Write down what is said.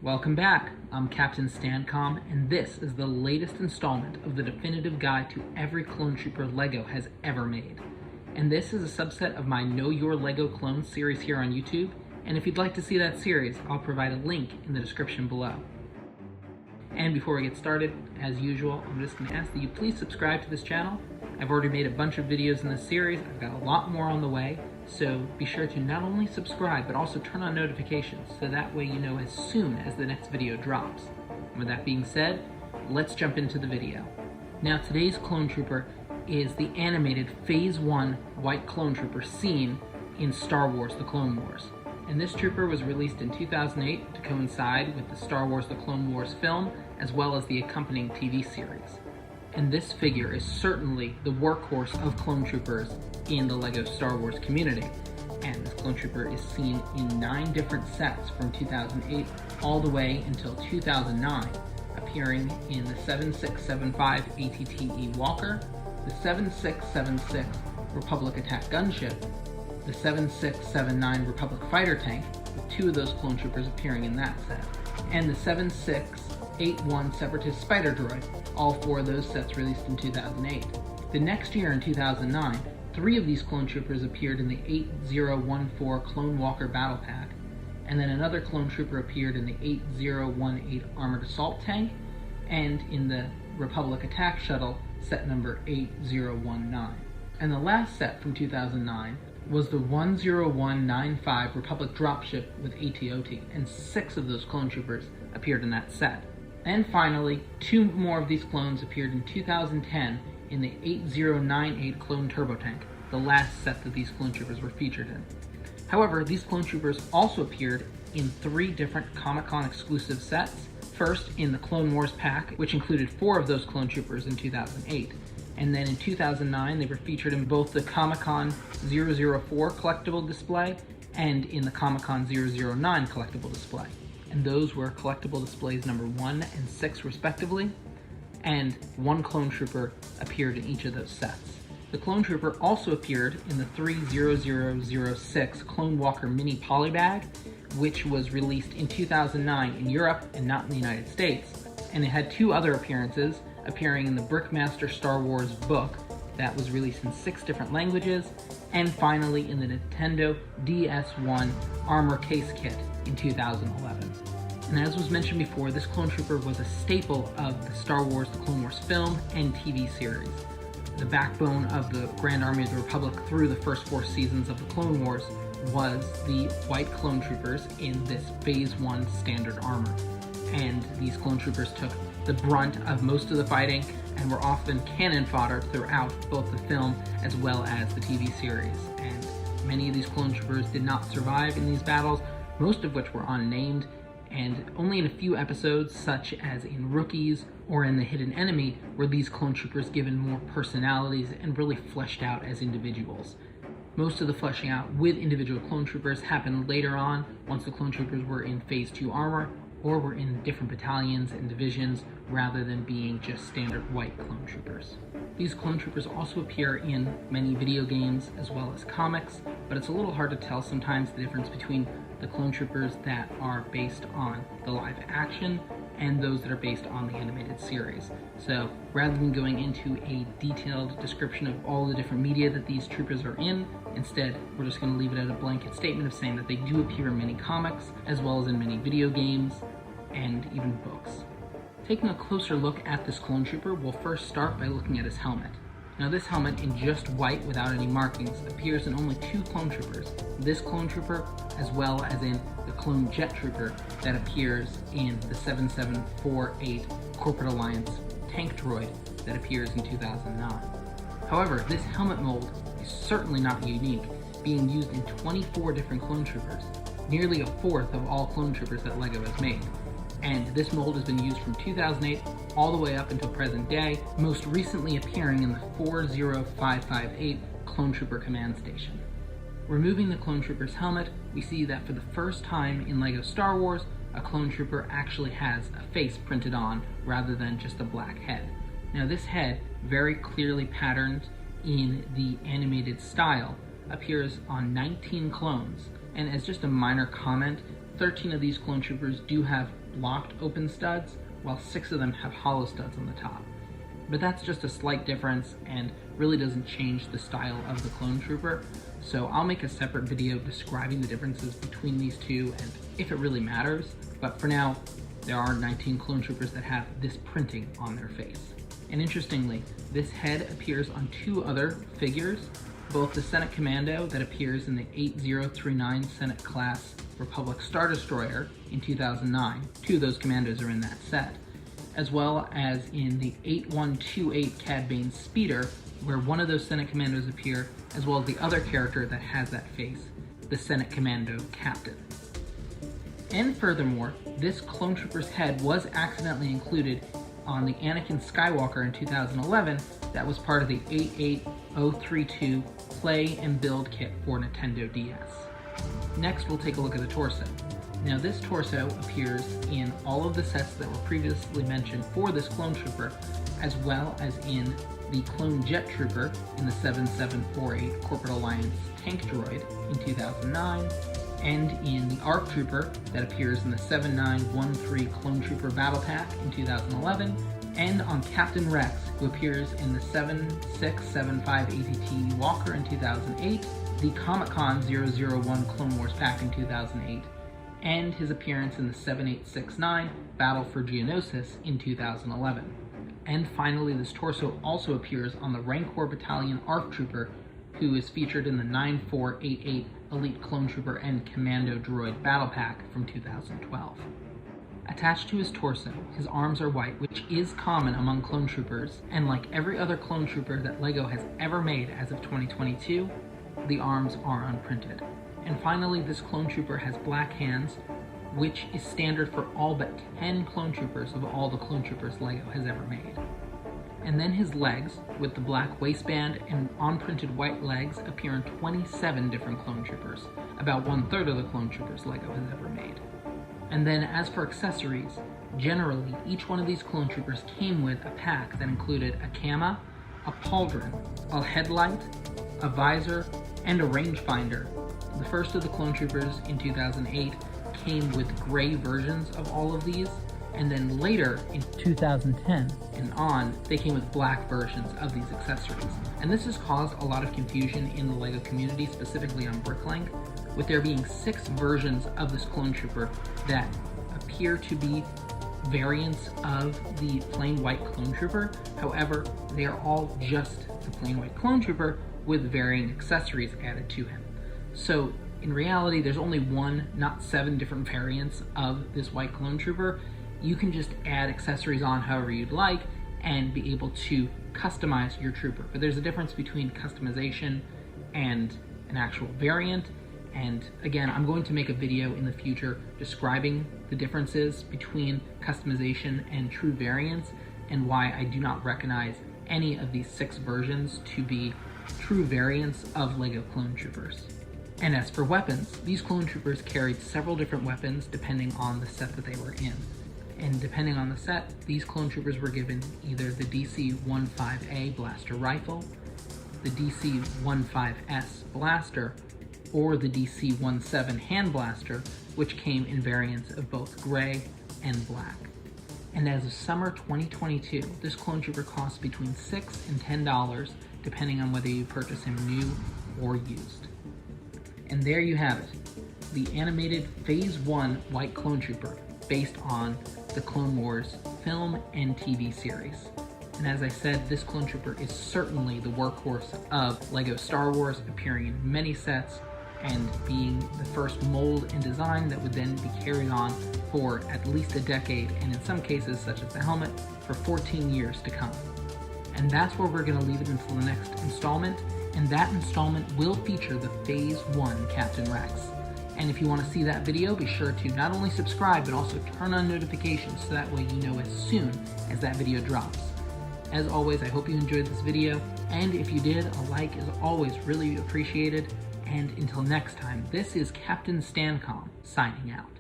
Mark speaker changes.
Speaker 1: Welcome back. I'm Captain Stancom, and this is the latest installment of the definitive guide to every Clone Trooper LEGO has ever made. And this is a subset of my Know Your LEGO Clones series here on YouTube, and if you'd like to see that series, I'll provide a link in the description below. And before we get started, as usual, I'm just going to ask that you please subscribe to this channel. I've already made a bunch of videos in this series. I've got a lot more on the way, so be sure to not only subscribe, but also turn on notifications, so that way you know as soon as the next video drops. And with that being said, let's jump into the video. Now today's Clone Trooper is the animated Phase 1 White Clone Trooper seen in Star Wars The Clone Wars. And this Trooper was released in 2008 to coincide with the Star Wars The Clone Wars film, as well as the accompanying TV series. And this figure is certainly the workhorse of Clone Troopers in the LEGO Star Wars community. And this Clone Trooper is seen in 9 different sets from 2008 all the way until 2009, appearing in the 7675 ATTE Walker, the 7676 Republic Attack Gunship, the 7679 Republic Fighter Tank, with 2 of those Clone Troopers appearing in that set, and the 7681 Separatist Spider Droid, all 4 of those sets released in 2008. The next year in 2009, 3 of these Clone Troopers appeared in the 8014 Clone Walker Battle Pack, and then another Clone Trooper appeared in the 8018 Armored Assault Tank, and in the Republic Attack Shuttle, set number 8019. And the last set from 2009 was the 10195 Republic Dropship with AT-OT, and 6 of those Clone Troopers appeared in that set. And finally, 2 more of these clones appeared in 2010 in the 8098 Clone Turbo Tank, the last set that these Clone Troopers were featured in. However, these Clone Troopers also appeared in 3 different Comic-Con exclusive sets. First, in the Clone Wars pack, which included 4 of those Clone Troopers in 2008. And then in 2009, they were featured in both the Comic-Con 004 collectible display and in the Comic-Con 009 collectible display. And those were collectible displays number 1 and 6 respectively, and 1 Clone Trooper appeared in each of those sets. The Clone Trooper also appeared in the 30006 Clone Walker Mini Polybag, which was released in 2009 in Europe and not in the United States, and it had 2 other appearances, appearing in the Brickmaster Star Wars book that was released in 6 different languages, and finally in the Nintendo DS1 Armor Case Kit in 2011. And as was mentioned before, this Clone Trooper was a staple of the Star Wars The Clone Wars film and TV series. The backbone of the Grand Army of the Republic through the first 4 seasons of the Clone Wars was the White Clone Troopers in this Phase 1 standard armor. And these Clone Troopers took the brunt of most of the fighting and were often cannon fodder throughout both the film as well as the TV series. And many of these Clone Troopers did not survive in these battles, most of which were unnamed, and only in a few episodes, such as in Rookies or in The Hidden Enemy, were these Clone Troopers given more personalities and really fleshed out as individuals. Most of the fleshing out with individual Clone Troopers happened later on, once the Clone Troopers were in Phase 2 armor, or were in different battalions and divisions, rather than being just standard white Clone Troopers. These Clone Troopers also appear in many video games as well as comics, but it's a little hard to tell sometimes the difference between the Clone Troopers that are based on the live action and those that are based on the animated series. So rather than going into a detailed description of all the different media that these troopers are in, instead we're just going to leave it at a blanket statement of saying that they do appear in many comics as well as in many video games and even books. Taking a closer look at this Clone Trooper, we'll first start by looking at his helmet. Now this helmet in just white without any markings appears in only 2 Clone Troopers, this Clone Trooper as well as in the Clone Jet Trooper that appears in the 7748 Corporate Alliance tank droid that appears in 2009. However, this helmet mold is certainly not unique, being used in 24 different Clone Troopers, nearly a fourth of all Clone Troopers that LEGO has made. And this mold has been used from 2008 all the way up until present day, most recently appearing in the 40558 Clone Trooper Command Station. Removing the Clone Trooper's helmet, we see that for the first time in LEGO Star Wars, a Clone Trooper actually has a face printed on rather than just a black head. Now this head, very clearly patterned in the animated style, appears on 19 clones, and as just a minor comment, 13 of these Clone Troopers do have blocked open studs, while 6 of them have hollow studs on the top. But that's just a slight difference and really doesn't change the style of the clone trooper, so I'll make a separate video describing the differences between these two and if it really matters, but for now, there are 19 clone troopers that have this printing on their face. And interestingly, this head appears on 2 other figures, both the Senate Commando that appears in the 8039 Senate class Republic Star Destroyer in 2009, 2 of those commandos are in that set, as well as in the 8128 Cad Bane Speeder, where one of those Senate Commandos appear, as well as the other character that has that face, the Senate Commando Captain. And furthermore, this clone trooper's head was accidentally included on the Anakin Skywalker in 2011 that was part of the 88032 Play and Build kit for Nintendo DS. Next, we'll take a look at the torso. Now, this torso appears in all of the sets that were previously mentioned for this clone trooper, as well as in the clone jet trooper in the 7748 Corporate Alliance tank droid in 2009, and in the ARC trooper that appears in the 7913 clone trooper battle pack in 2011, and on Captain Rex, who appears in the 7675 ATT Walker in 2008, the Comic-Con 001 Clone Wars pack in 2008, and his appearance in the 7869 Battle for Geonosis in 2011. And finally, this torso also appears on the Rancor Battalion ARC Trooper, who is featured in the 9488 Elite Clone Trooper and Commando Droid Battle Pack from 2012. Attached to his torso, his arms are white, which is common among clone troopers, and like every other clone trooper that LEGO has ever made as of 2022, the arms are unprinted. And finally, this clone trooper has black hands, which is standard for all but 10 clone troopers of all the clone troopers LEGO has ever made. And then his legs, with the black waistband and unprinted white legs, appear in 27 different clone troopers, about 1/3 of the clone troopers LEGO has ever made. And then as for accessories, generally each one of these clone troopers came with a pack that included a camera, a pauldron, a headlight, a visor, and a rangefinder. The first of the clone troopers in 2008 came with gray versions of all of these, and then later in 2010 and on, they came with black versions of these accessories. And this has caused a lot of confusion in the LEGO community, specifically on Bricklink, with there being 6 versions of this clone trooper that appear to be variants of the plain white clone trooper. However, they are all just the plain white clone trooper with varying accessories added to him. So in reality, there's only 1, not 7 different variants of this white clone trooper. You can just add accessories on however you'd like and be able to customize your trooper. But there's a difference between customization and an actual variant. And again, I'm going to make a video in the future describing the differences between customization and true variants and why I do not recognize any of these 6 versions to be true variants of LEGO clone troopers. And as for weapons, these clone troopers carried several different weapons depending on the set that they were in. And depending on the set, these clone troopers were given either the DC-15A blaster rifle, the DC-15S blaster, or the DC-17 hand blaster, which came in variants of both gray and black. And as of summer 2022, this clone trooper costs between $6 and $10, depending on whether you purchase him new or used. And there you have it, the animated Phase 1 White Clone Trooper, based on the Clone Wars film and TV series. And as I said, this clone trooper is certainly the workhorse of LEGO Star Wars, appearing in many sets and being the first mold and design that would then be carried on for at least a decade, and in some cases, such as the helmet, for 14 years to come. And that's where we're going to leave it until the next installment, and that installment will feature the Phase 1 Captain Rex. And if you want to see that video, be sure to not only subscribe, but also turn on notifications so that way you know as soon as that video drops. As always, I hope you enjoyed this video, and if you did, a like is always really appreciated. And until next time, this is Captain Stancom signing out.